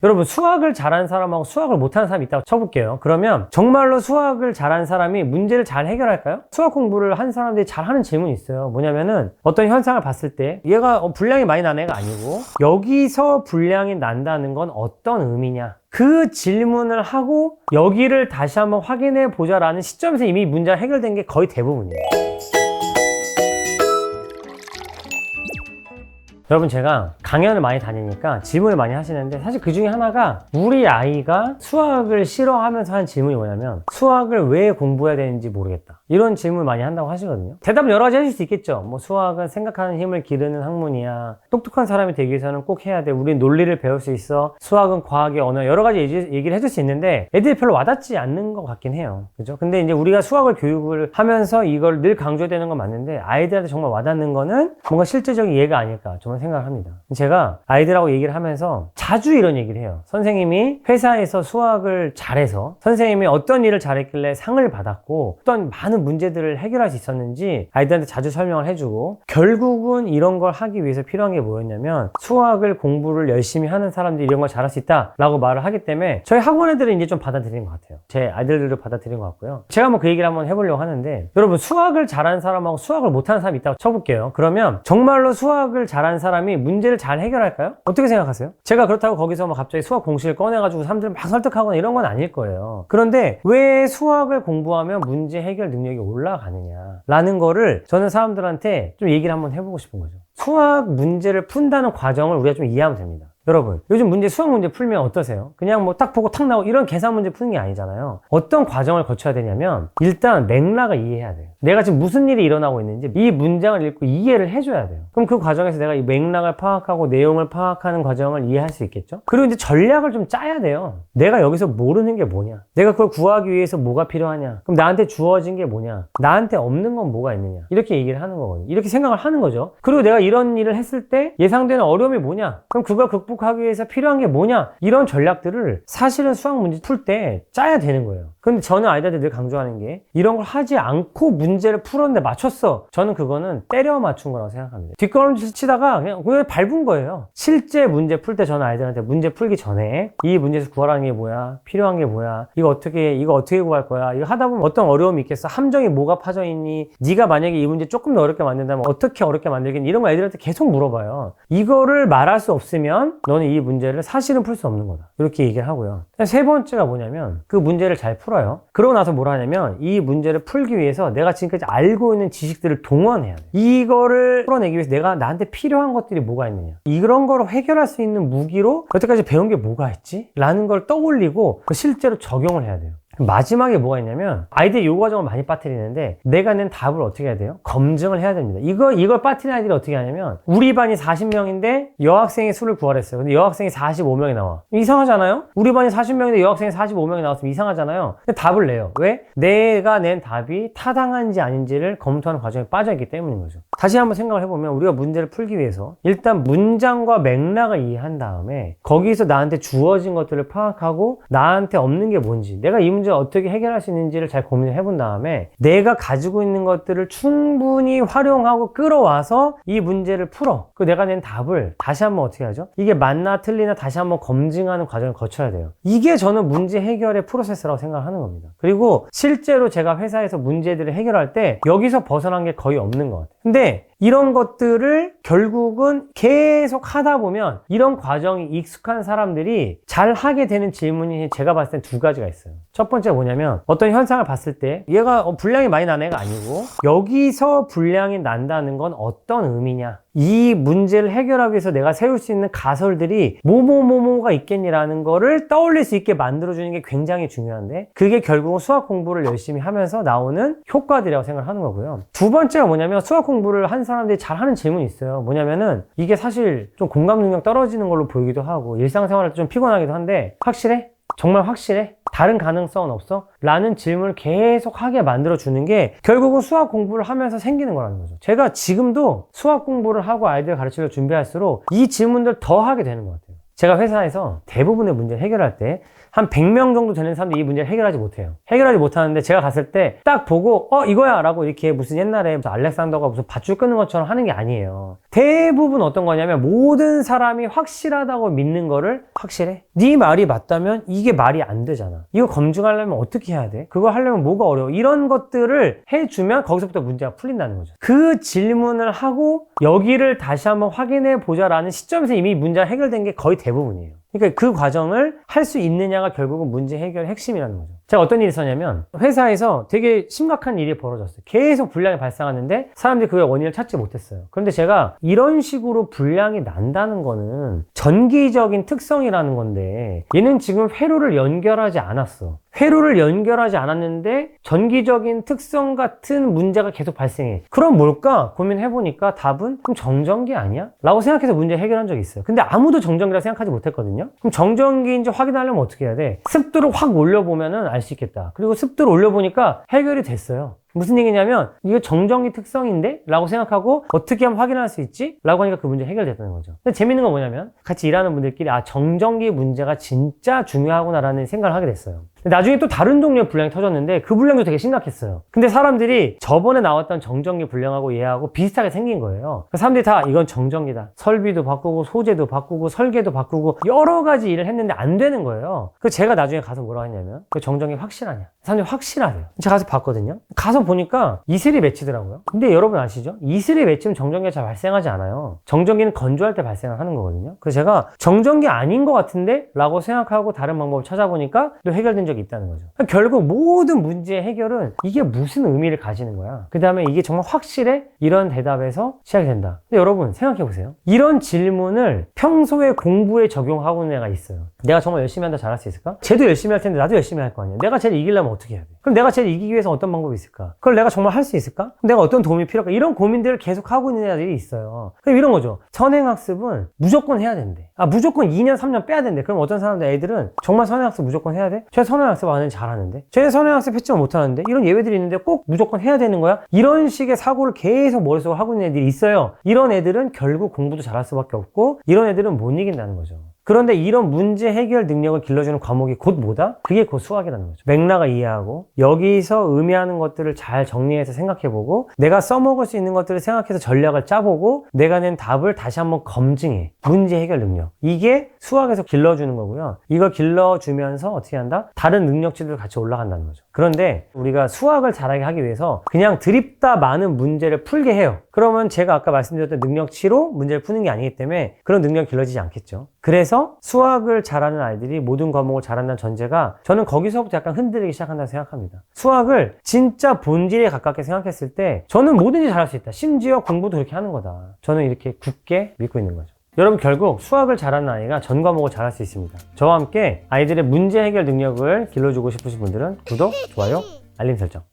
여러분, 수학을 잘하는 사람하고 수학을 못하는 사람이 있다고 쳐볼게요. 그러면 정말로 수학을 잘하는 사람이 문제를 잘 해결할까요? 수학 공부를 한 사람들이 잘하는 질문이 있어요. 뭐냐면은 어떤 현상을 봤을 때 얘가 분량이 많이 나는 애가 아니고 여기서 분량이 난다는 건 어떤 의미냐, 그 질문을 하고 여기를 다시 한번 확인해 보자라는 시점에서 이미 문제가 해결된 게 거의 대부분이에요. 여러분, 제가 강연을 많이 다니니까 질문을 많이 하시는데, 사실 그 중에 하나가 우리 아이가 수학을 싫어하면서 하는 질문이 뭐냐면 수학을 왜 공부해야 되는지 모르겠다, 이런 질문을 많이 한다고 하시거든요. 대답은 여러 가지 해줄 수 있겠죠. 뭐 수학은 생각하는 힘을 기르는 학문이야, 똑똑한 사람이 되기 위해서는 꼭 해야 돼, 우린 논리를 배울 수 있어, 수학은 과학의 언어, 여러 가지 얘기를 해줄 수 있는데 애들이 별로 와닿지 않는 것 같긴 해요. 그죠? 근데 이제 우리가 수학을 교육을 하면서 이걸 늘 강조해야 되는 건 맞는데 아이들한테 정말 와닿는 거는 뭔가 실제적인 예가 아닐까 정말 생각을 합니다. 제가 아이들하고 얘기를 하면서 자주 이런 얘기를 해요. 선생님이 회사에서 수학을 잘해서 선생님이 어떤 일을 잘했길래 상을 받았고 어떤 많은 문제들을 해결할 수 있었는지 아이들한테 자주 설명을 해주고, 결국은 이런 걸 하기 위해서 필요한 게 뭐였냐면 수학을 공부를 열심히 하는 사람들이 이런 걸 잘할 수 있다 라고 말을 하기 때문에 저희 학원 애들은 이제 좀 받아들인 것 같아요. 제 아이들도 받아들인 것 같고요. 제가 한번 그 얘기를 한번 해보려고 하는데, 여러분, 수학을 잘하는 사람하고 수학을 못하는 사람이 있다고 쳐볼게요. 그러면 정말로 수학을 잘하는 사람이 문제를 잘 해결할까요? 어떻게 생각하세요? 제가 그렇다고 거기서 막 갑자기 수학 공식을 꺼내가지고 사람들을 막 설득하거나 이런 건 아닐 거예요. 그런데 왜 수학을 공부하면 문제 해결 능력이 올라가느냐 라는 거를 저는 사람들한테 좀 얘기를 한번 해보고 싶은 거죠. 수학 문제를 푼다는 과정을 우리가 좀 이해하면 됩니다. 여러분, 요즘 수학 문제 풀면 어떠세요? 그냥 뭐 딱 보고 탁 나오고 이런 계산 문제 푸는 게 아니잖아요. 어떤 과정을 거쳐야 되냐면 일단 맥락을 이해해야 돼요. 내가 지금 무슨 일이 일어나고 있는지 이 문장을 읽고 이해를 해줘야 돼요. 그럼 그 과정에서 내가 이 맥락을 파악하고 내용을 파악하는 과정을 이해할 수 있겠죠? 그리고 이제 전략을 좀 짜야 돼요. 내가 여기서 모르는 게 뭐냐, 내가 그걸 구하기 위해서 뭐가 필요하냐, 그럼 나한테 주어진 게 뭐냐, 나한테 없는 건 뭐가 있느냐, 이렇게 얘기를 하는 거거든요. 이렇게 생각을 하는 거죠. 그리고 내가 이런 일을 했을 때 예상되는 어려움이 뭐냐, 그럼 그걸 극복하기 위해서 필요한 게 뭐냐, 이런 전략들을 사실은 수학 문제 풀 때 짜야 되는 거예요. 근데 저는 아이들한테 늘 강조하는 게 이런 걸 하지 않고 문제를 풀었는데 맞췄어, 저는 그거는 때려 맞춘 거라고 생각합니다. 뒷걸음질 치다가 그냥 밟은 거예요. 실제 문제 풀 때 저는 아이들한테 문제 풀기 전에 이 문제에서 구하라는 게 뭐야, 필요한 게 뭐야, 이거 어떻게 구할 거야, 이거 하다 보면 어떤 어려움이 있겠어, 함정이 뭐가 파져 있니, 네가 만약에 이 문제 조금 더 어렵게 만든다면 어떻게 어렵게 만들겠니, 이런 거 애들한테 계속 물어봐요. 이거를 말할 수 없으면 너는 이 문제를 사실은 풀 수 없는 거다, 이렇게 얘기를 하고요. 세 번째가 뭐냐면 그 문제를 잘 풀어요. 그러고 나서 뭘 하냐면 이 문제를 풀기 위해서 내가 지금까지 알고 있는 지식들을 동원해야 돼. 이거를 풀어내기 위해서 내가 나한테 필요한 것들이 뭐가 있느냐, 이런 거를 해결할 수 있는 무기로 여태까지 배운 게 뭐가 있지? 라는 걸 떠올리고 실제로 적용을 해야 돼요. 마지막에 뭐가 있냐면 아이들이 요 과정을 많이 빠뜨리는데 내가 낸 답을 어떻게 해야 돼요? 검증을 해야 됩니다. 이걸 빠뜨리는 아이들이 어떻게 하냐면 우리 반이 40명인데 여학생이 수를 구하랬어요. 근데 여학생이 45명이 나와. 이상하잖아요? 우리 반이 40명인데 여학생이 45명이 나왔으면 이상하잖아요. 근데 답을 내요. 왜? 내가 낸 답이 타당한지 아닌지를 검토하는 과정에 빠져있기 때문인 거죠. 다시 한번 생각을 해보면 우리가 문제를 풀기 위해서 일단 문장과 맥락을 이해한 다음에 거기서 나한테 주어진 것들을 파악하고 나한테 없는 게 뭔지, 내가 이 문제를 어떻게 해결할 수 있는지를 잘 고민을 해본 다음에 내가 가지고 있는 것들을 충분히 활용하고 끌어와서 이 문제를 풀어. 그 내가 낸 답을 다시 한번 어떻게 하죠? 이게 맞나 틀리나 다시 한번 검증하는 과정을 거쳐야 돼요. 이게 저는 문제 해결의 프로세스라고 생각하는 겁니다. 그리고 실제로 제가 회사에서 문제들을 해결할 때 여기서 벗어난 게 거의 없는 것 같아요. 근데 이런 것들을 결국은 계속 하다 보면 이런 과정이 익숙한 사람들이 잘 하게 되는 질문이 제가 봤을 땐 두 가지가 있어요. 첫 번째가 뭐냐면 어떤 현상을 봤을 때 얘가 분량이 많이 나는 애가 아니고 여기서 분량이 난다는 건 어떤 의미냐, 이 문제를 해결하기 위해서 내가 세울 수 있는 가설들이 뭐가 있겠니라는 거를 떠올릴 수 있게 만들어주는 게 굉장히 중요한데 그게 결국은 수학 공부를 열심히 하면서 나오는 효과들이라고 생각을 하는 거고요. 두 번째가 뭐냐면 수학 공부를 한 사람들이 잘하는 질문이 있어요. 뭐냐면은 이게 사실 좀 공감 능력 떨어지는 걸로 보이기도 하고 일상생활할 때 좀 피곤하기도 한데 확실해? 정말 확실해? 다른 가능성은 없어? 라는 질문을 계속 하게 만들어주는 게 결국은 수학 공부를 하면서 생기는 거라는 거죠. 제가 지금도 수학 공부를 하고 아이들 가르치려 준비할수록 이 질문들 더 하게 되는 것 같아요. 제가 회사에서 대부분의 문제를 해결할 때 한 100명 정도 되는 사람들이 이 문제를 해결하지 못해요. 해결하지 못하는데 제가 갔을 때 딱 보고 이거야 라고 이렇게 무슨 옛날에 무슨 알렉산더가 무슨 밧줄 끊는 것처럼 하는 게 아니에요. 대부분 어떤 거냐면 모든 사람이 확실하다고 믿는 거를 확실해? 네 말이 맞다면 이게 말이 안 되잖아. 이거 검증하려면 어떻게 해야 돼? 그거 하려면 뭐가 어려워? 이런 것들을 해주면 거기서부터 문제가 풀린다는 거죠. 그 질문을 하고 여기를 다시 한번 확인해 보자라는 시점에서 이미 문제가 해결된 게 거의 대부분이에요. 그러니까 그 과정을 할 수 있느냐가 결국은 문제 해결의 핵심이라는 거죠. 제가 어떤 일이 있었냐면 회사에서 되게 심각한 일이 벌어졌어요. 계속 불량이 발생하는데 사람들이 그의 원인을 찾지 못했어요. 그런데 제가 이런 식으로 불량이 난다는 거는 전기적인 특성이라는 건데 얘는 지금 회로를 연결하지 않았어. 회로를 연결하지 않았는데 전기적인 특성 같은 문제가 계속 발생해. 그럼 뭘까? 고민해보니까 답은 그럼 정전기 아니야? 라고 생각해서 문제 해결한 적이 있어요. 근데 아무도 정전기라 생각하지 못했거든요. 그럼 정전기인지 확인하려면 어떻게 해야 돼? 습도를 확 올려보면은 알 수 있겠다. 그리고 습도를 올려보니까 해결이 됐어요. 무슨 얘기냐면 이거 정전기 특성인데? 라고 생각하고 어떻게 하면 확인할 수 있지? 라고 하니까 그 문제 해결됐다는 거죠. 근데 재밌는 건 뭐냐면 같이 일하는 분들끼리 정전기 문제가 진짜 중요하구나 라는 생각을 하게 됐어요. 나중에 또 다른 종류의 불량이 터졌는데 그 불량도 되게 심각했어요. 근데 사람들이 저번에 나왔던 정전기 불량하고 얘하고 비슷하게 생긴 거예요. 사람들이 다 이건 정전기다. 설비도 바꾸고 소재도 바꾸고 설계도 바꾸고 여러 가지 일을 했는데 안 되는 거예요. 그래서 제가 나중에 가서 뭐라고 했냐면 그 정전기 확실하냐? 사람들이 확실하대요. 제가 가서 봤거든요. 가서 보니까 이슬이 맺히더라고요. 근데 여러분 아시죠? 이슬이 맺히면 정전기가 잘 발생하지 않아요. 정전기는 건조할 때 발생하는 거거든요. 그래서 제가 정전기 아닌 것 같은데? 라고 생각하고 다른 방법을 찾아보니까 또 해결된 적이 있다는 거죠. 결국 모든 문제의 해결은 이게 무슨 의미를 가지는 거야. 그 다음에 이게 정말 확실해? 이런 대답에서 시작이 된다. 근데 여러분 생각해 보세요. 이런 질문을 평소에 공부에 적용하고 있는 애가 있어요. 내가 정말 열심히 한다 잘할 수 있을까? 쟤도 열심히 할 텐데 나도 열심히 할 거 아니야. 내가 쟤를 이기려면 어떻게 해야 돼? 그럼 내가 쟤를 이기기 위해서 어떤 방법이 있을까? 그걸 내가 정말 할 수 있을까? 내가 어떤 도움이 필요할까? 이런 고민들을 계속 하고 있는 애들이 있어요. 그럼 이런 거죠. 선행학습은 무조건 해야 된대. 무조건 2년 3년 빼야 된대. 그럼 어떤 사람들 애들은 정말 선행학습 무조건 해야 돼? 쟤 선행학습 안 하는데 잘하는데? 쟤 선행학습 했지만 못하는데? 이런 예외들이 있는데 꼭 무조건 해야 되는 거야? 이런 식의 사고를 계속 머릿속으로 하고 있는 애들이 있어요. 이런 애들은 결국 공부도 잘할 수밖에 없고 이런 애들은 못 이긴다는 거죠. 그런데 이런 문제 해결 능력을 길러주는 과목이 곧 뭐다? 그게 곧 수학이라는 거죠. 맥락을 이해하고 여기서 의미하는 것들을 잘 정리해서 생각해보고 내가 써먹을 수 있는 것들을 생각해서 전략을 짜보고 내가 낸 답을 다시 한번 검증해. 문제 해결 능력. 이게 수학에서 길러주는 거고요. 이걸 길러주면서 어떻게 한다? 다른 능력치들도 같이 올라간다는 거죠. 그런데 우리가 수학을 잘하게 하기 위해서 그냥 드립다 많은 문제를 풀게 해요. 그러면 제가 아까 말씀드렸던 능력치로 문제를 푸는 게 아니기 때문에 그런 능력이 길러지지 않겠죠. 그래서 수학을 잘하는 아이들이 모든 과목을 잘한다는 전제가 저는 거기서부터 약간 흔들리기 시작한다고 생각합니다. 수학을 진짜 본질에 가깝게 생각했을 때 저는 뭐든지 잘할 수 있다. 심지어 공부도 그렇게 하는 거다. 저는 이렇게 굳게 믿고 있는 거죠. 여러분 결국 수학을 잘하는 아이가 전 과목을 잘할 수 있습니다. 저와 함께 아이들의 문제 해결 능력을 길러주고 싶으신 분들은 구독, 좋아요, 알림 설정